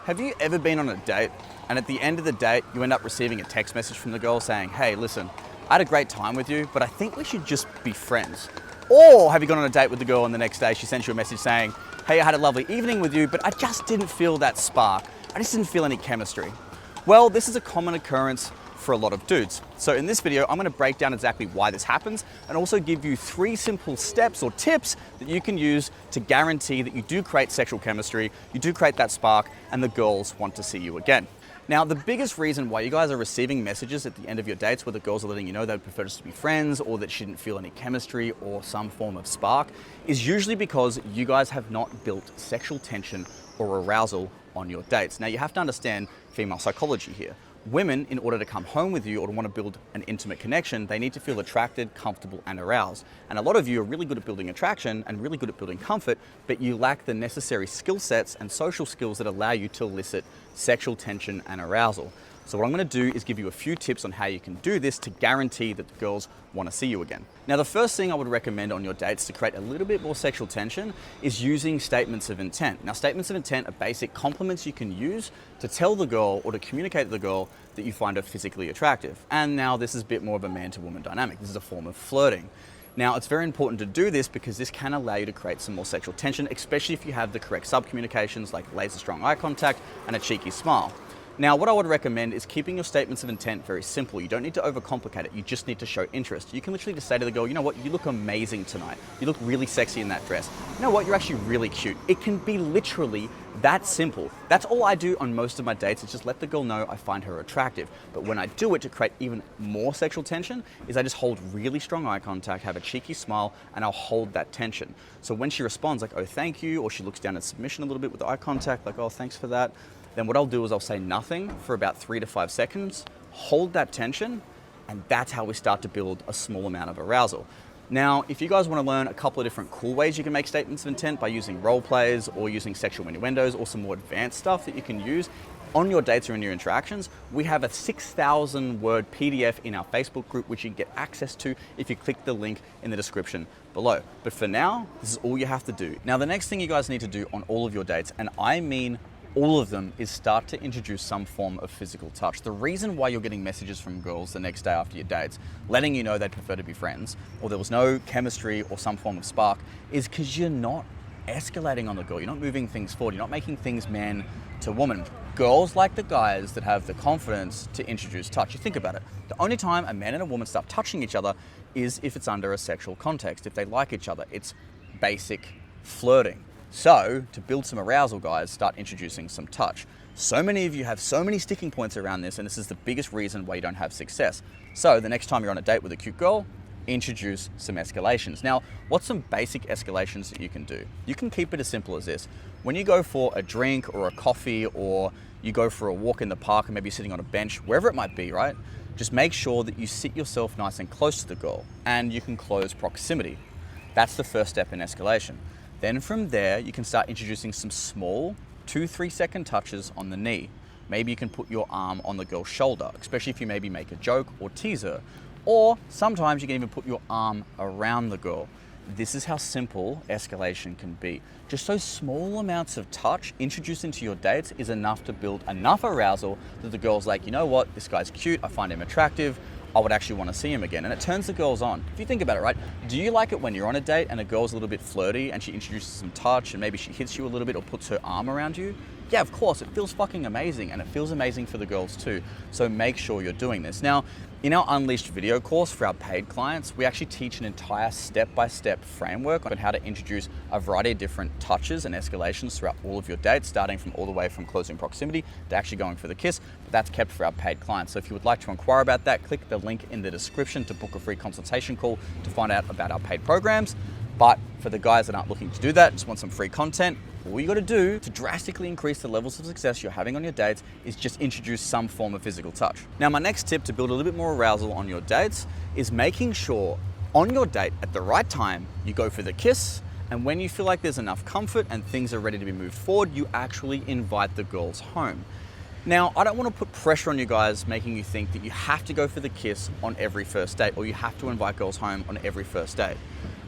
Have you ever been on a date and at the end of the date, you end up receiving a text message from the girl saying, hey, listen, I had a great time with you, but I think we should just be friends? Or have you gone on a date with the girl and the next day she sends you a message saying, hey, I had a lovely evening with you, but I just didn't feel that spark. I just didn't feel any chemistry. Well, this is a common occurrence for a lot of dudes. So in this video, I'm gonna break down exactly why this happens and also give you 3 simple steps or tips that you can use to guarantee that you do create sexual chemistry, you do create that spark, and the girls want to see you again. Now, the biggest reason why you guys are receiving messages at the end of your dates where the girls are letting you know they would prefer just to be friends or that she didn't feel any chemistry or some form of spark is usually because you guys have not built sexual tension or arousal on your dates. Now, you have to understand female psychology here. Women, in order to come home with you or to want to build an intimate connection, they need to feel attracted, comfortable, and aroused. And a lot of you are really good at building attraction and really good at building comfort, but you lack the necessary skill sets and social skills that allow you to elicit sexual tension and arousal. So what I'm going to do is give you a few tips on how you can do this to guarantee that the girls want to see you again. Now, the first thing I would recommend on your dates to create a little bit more sexual tension is using statements of intent. Now, statements of intent are basic compliments you can use to tell the girl or to communicate to the girl that you find her physically attractive. And now this is a bit more of a man to woman dynamic. This is a form of flirting. Now, it's very important to do this because this can allow you to create some more sexual tension, especially if you have the correct sub-communications like laser strong eye contact and a cheeky smile. Now, what I would recommend is keeping your statements of intent very simple. You don't need to overcomplicate it. You just need to show interest. You can literally just say to the girl, you know what, you look amazing tonight. You look really sexy in that dress. You know what, you're actually really cute. It can be literally that simple. That's all I do on most of my dates, is just let the girl know I find her attractive. But when I do it to create even more sexual tension, is I just hold really strong eye contact, have a cheeky smile, and I'll hold that tension. So when she responds like, oh, thank you, or she looks down at submission a little bit with eye contact, like, oh, thanks for that, then what I'll do is I'll say nothing for about 3 to 5 seconds, hold that tension, and that's how we start to build a small amount of arousal. Now, if you guys want to learn a couple of different cool ways you can make statements of intent by using role plays or using sexual innuendos or some more advanced stuff that you can use on your dates or in your interactions, we have a 6,000 word PDF in our Facebook group, which you can get access to if you click the link in the description below. But for now, this is all you have to do. Now, the next thing you guys need to do on all of your dates, and I mean all of them, is start to introduce some form of physical touch. The reason why you're getting messages from girls the next day after your dates, letting you know they'd prefer to be friends, or there was no chemistry or some form of spark, is because you're not escalating on the girl. You're not moving things forward. You're not making things man to woman. Girls like the guys that have the confidence to introduce touch. You think about it. The only time a man and a woman start touching each other is if it's under a sexual context, if they like each other. It's basic flirting. So, to build some arousal, guys, start introducing some touch. So many of you have so many sticking points around this, and this is the biggest reason why you don't have success. So, the next time you're on a date with a cute girl, introduce some escalations. Now, what's some basic escalations that you can do? You can keep it as simple as this. When you go for a drink or a coffee, or you go for a walk in the park and maybe you're sitting on a bench, wherever it might be, right? Just make sure that you sit yourself nice and close to the girl, and you can close proximity. That's the first step in escalation. Then from there, you can start introducing some small 2-3 second touches on the knee. Maybe you can put your arm on the girl's shoulder, especially if you maybe make a joke or tease her. Or sometimes you can even put your arm around the girl. This is how simple escalation can be. Just those small amounts of touch introduced into your dates is enough to build enough arousal that the girl's like, you know what, this guy's cute, I find him attractive, I would actually want to see him again. And it turns the girls on. If you think about it, right? Do you like it when you're on a date and a girl's a little bit flirty and she introduces some touch and maybe she hits you a little bit or puts her arm around you? Yeah, of course, it feels fucking amazing, and it feels amazing for the girls too. So make sure you're doing this. Now, in our Unleashed video course for our paid clients, we actually teach an entire step-by-step framework on how to introduce a variety of different touches and escalations throughout all of your dates, starting from all the way from closing proximity to actually going for the kiss, but that's kept for our paid clients. So if you would like to inquire about that, click the link in the description to book a free consultation call to find out about our paid programs. But for the guys that aren't looking to do that, just want some free content, all you got to do to drastically increase the levels of success you're having on your dates is just introduce some form of physical touch. Now, my next tip to build a little bit more arousal on your dates is making sure on your date at the right time, you go for the kiss, and when you feel like there's enough comfort and things are ready to be moved forward, you actually invite the girls home. Now, I don't want to put pressure on you guys, making you think that you have to go for the kiss on every first date or you have to invite girls home on every first date.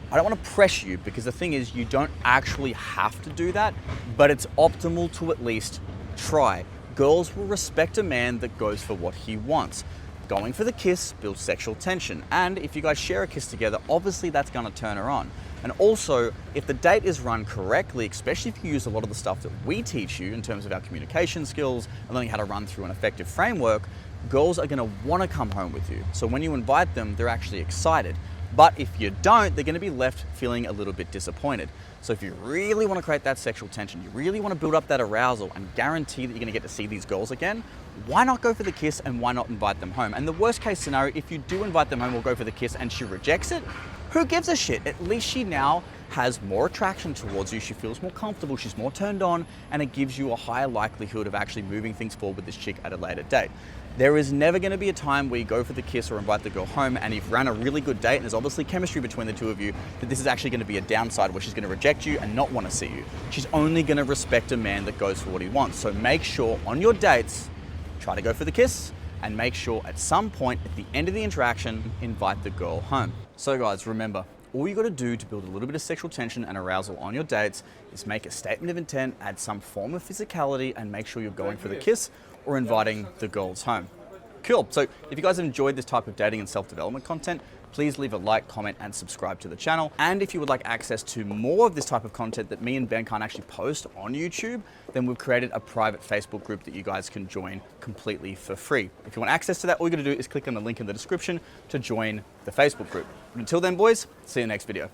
I don't want to pressure you, because the thing is, you don't actually have to do that, but it's optimal to at least try. Girls will respect a man that goes for what he wants. Going for the kiss builds sexual tension, and if you guys share a kiss together, obviously that's gonna turn her on. And also, if the date is run correctly, especially if you use a lot of the stuff that we teach you in terms of our communication skills and learning how to run through an effective framework, girls are gonna wanna come home with you. So when you invite them, they're actually excited. But if you don't, they're gonna be left feeling a little bit disappointed. So if you really wanna create that sexual tension, you really wanna build up that arousal and guarantee that you're gonna get to see these girls again, why not go for the kiss and why not invite them home? And the worst case scenario, if you do invite them home or go for the kiss and she rejects it, who gives a shit? At least she now has more attraction towards you, she feels more comfortable, she's more turned on, and it gives you a higher likelihood of actually moving things forward with this chick at a later date. There is never gonna be a time where you go for the kiss or invite the girl home and you've ran a really good date and there's obviously chemistry between the two of you, that this is actually gonna be a downside where she's gonna reject you and not wanna see you. She's only gonna respect a man that goes for what he wants. So make sure on your dates, try to go for the kiss, and make sure at some point at the end of the interaction, invite the girl home. So guys, remember, all you gotta do to build a little bit of sexual tension and arousal on your dates is make a statement of intent, add some form of physicality, and make sure you're going for the kiss or inviting the girls home. Cool, so if you guys have enjoyed this type of dating and self-development content, please leave a like, comment, and subscribe to the channel. And if you would like access to more of this type of content that me and Ben can't actually post on YouTube, then we've created a private Facebook group that you guys can join completely for free. If you want access to that, all you gotta do is click on the link in the description to join the Facebook group. But until then, boys, see you next video.